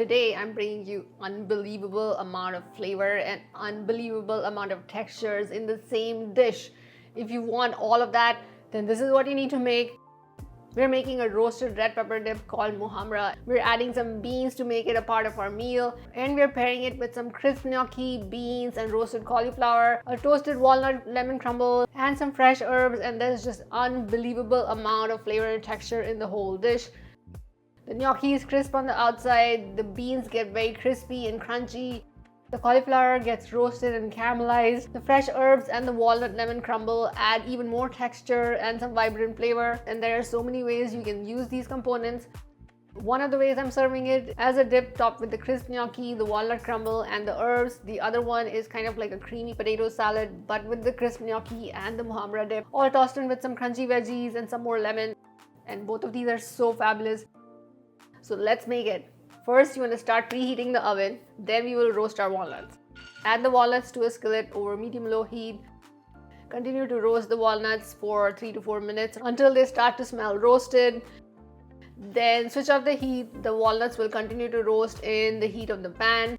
Today I'm bringing you unbelievable amount of flavor and unbelievable amount of textures in the same dish. If you want all of that, then this is what you need to make. We're making a roasted red pepper dip called Muhammara. We're adding some beans to make it a part of our meal, and we're pairing it with some crisp gnocchi, beans, and roasted cauliflower, a toasted walnut lemon crumble, and some fresh herbs, and there's just unbelievable amount of flavor and texture in the whole dish. The gnocchi is crisp on the outside, the beans get very crispy and crunchy, the cauliflower gets roasted and caramelized, the fresh herbs and the walnut lemon crumble add even more texture and some vibrant flavor, and there are so many ways you can use these components. One of the ways I'm serving it as a dip topped with the crisp gnocchi, the walnut crumble, and the herbs. The other one is kind of like a creamy potato salad but with the crisp gnocchi and the Muhammara dip, all tossed in with some crunchy veggies and some more lemon, and both of these are so fabulous. So let's make it. First, you want to start preheating the oven, then we will roast our walnuts. Add the walnuts to a skillet over medium-low heat. Continue to roast the walnuts for 3 to 4 minutes until they start to smell roasted. Then switch off the heat. The walnuts will continue to roast in the heat of the pan.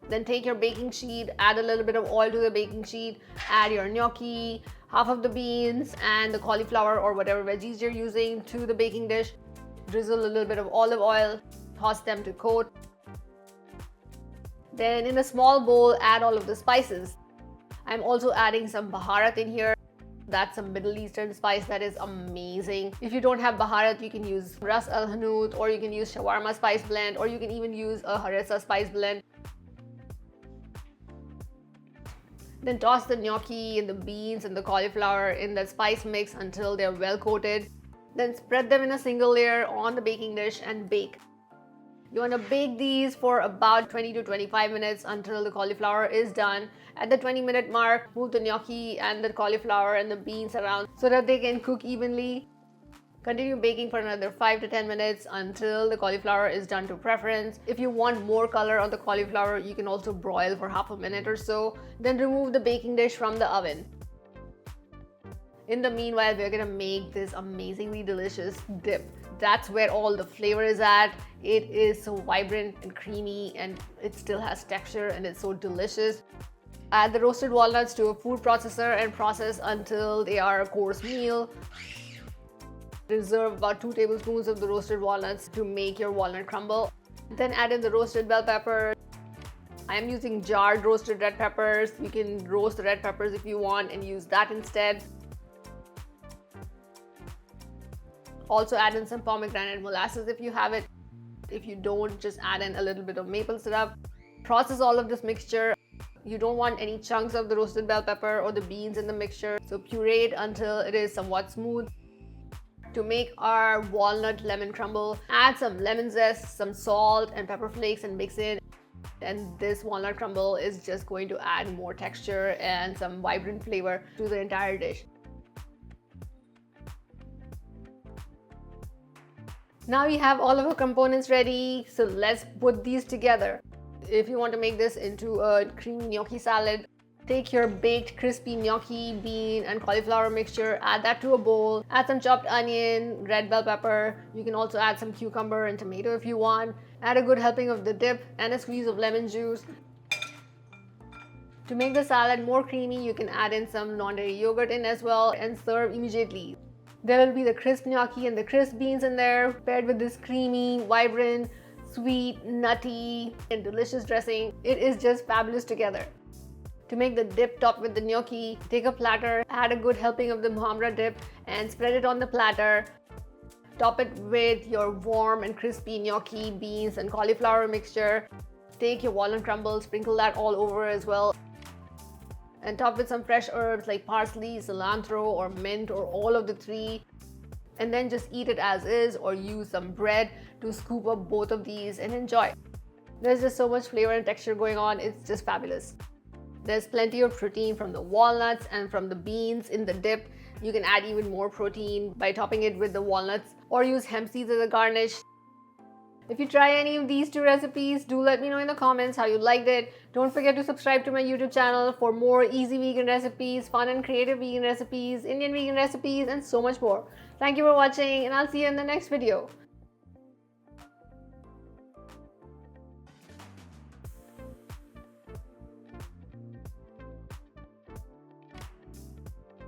Then take your baking sheet, add a little bit of oil to the baking sheet, add your gnocchi, half of the beans, and the cauliflower or whatever veggies you're using to the baking dish. Drizzle a little bit of olive oil, toss them to coat. Then in a small bowl, add all of the spices. I'm also adding some baharat in here. That's some Middle Eastern spice that is amazing. If you don't have baharat, you can use ras al hanout, or you can use shawarma spice blend, or you can even use a harissa spice blend. Then toss the gnocchi and the beans and the cauliflower in the spice mix until they're well coated. Then spread them in a single layer on the baking dish and bake. You want to bake these for about 20 to 25 minutes until the cauliflower is done. At the 20-minute mark, move the gnocchi and the cauliflower and the beans around so that they can cook evenly. Continue baking for another 5 to 10 minutes until the cauliflower is done to preference. If you want more color on the cauliflower, you can also broil for half a minute or so. Then remove the baking dish from the oven. In the meanwhile, we're gonna make this amazingly delicious dip. That's where all the flavor is at. It is so vibrant and creamy, and it still has texture, and it's so delicious. Add the roasted walnuts to a food processor and process until they are a course meal. Reserve about 2 tablespoons of the roasted walnuts to make your walnut crumble. Then add in the roasted bell pepper. I am using jarred roasted red peppers. You can roast the red peppers if you want and use that instead. Also add in some pomegranate molasses if you have it. If you don't, just add in a little bit of maple syrup. Process all of this mixture. You don't want any chunks of the roasted bell pepper or the beans in the mixture, so puree it until it is somewhat smooth. To make our walnut lemon crumble, add some lemon zest, some salt and pepper flakes and mix it. And this walnut crumble is just going to add more texture and some vibrant flavor to the entire dish. Now we have all of our components ready, so let's put these together. If you want to make this into a creamy gnocchi salad, take your baked crispy gnocchi, bean, and cauliflower mixture, add that to a bowl, add some chopped onion, red bell pepper. You can also add some cucumber and tomato if you want. Add a good helping of the dip and a squeeze of lemon juice. To make the salad more creamy, you can add in some non-dairy yogurt in as well and serve immediately. There will be the crisp gnocchi and the crisp beans in there, paired with this creamy, vibrant, sweet, nutty, and delicious dressing. It is just fabulous together. To make the dip topped with the gnocchi, take a platter, add a good helping of the Muhammara dip, and spread it on the platter. Top it with your warm and crispy gnocchi, beans, and cauliflower mixture. Take your walnut crumble, sprinkle that all over as well. And top with some fresh herbs like parsley, cilantro, or mint, or all of the three. And then just eat it as is, or use some bread to scoop up both of these and enjoy. There's just so much flavor and texture going on, it's just fabulous. There's plenty of protein from the walnuts and from the beans in the dip. You can add even more protein by topping it with the walnuts, or use hemp seeds as a garnish. If you try any of these 2 recipes, do let me know in the comments how you liked it. Don't forget to subscribe to my YouTube channel for more easy vegan recipes, fun and creative vegan recipes, Indian vegan recipes, and so much more. Thank you for watching, and I'll see you in the next video.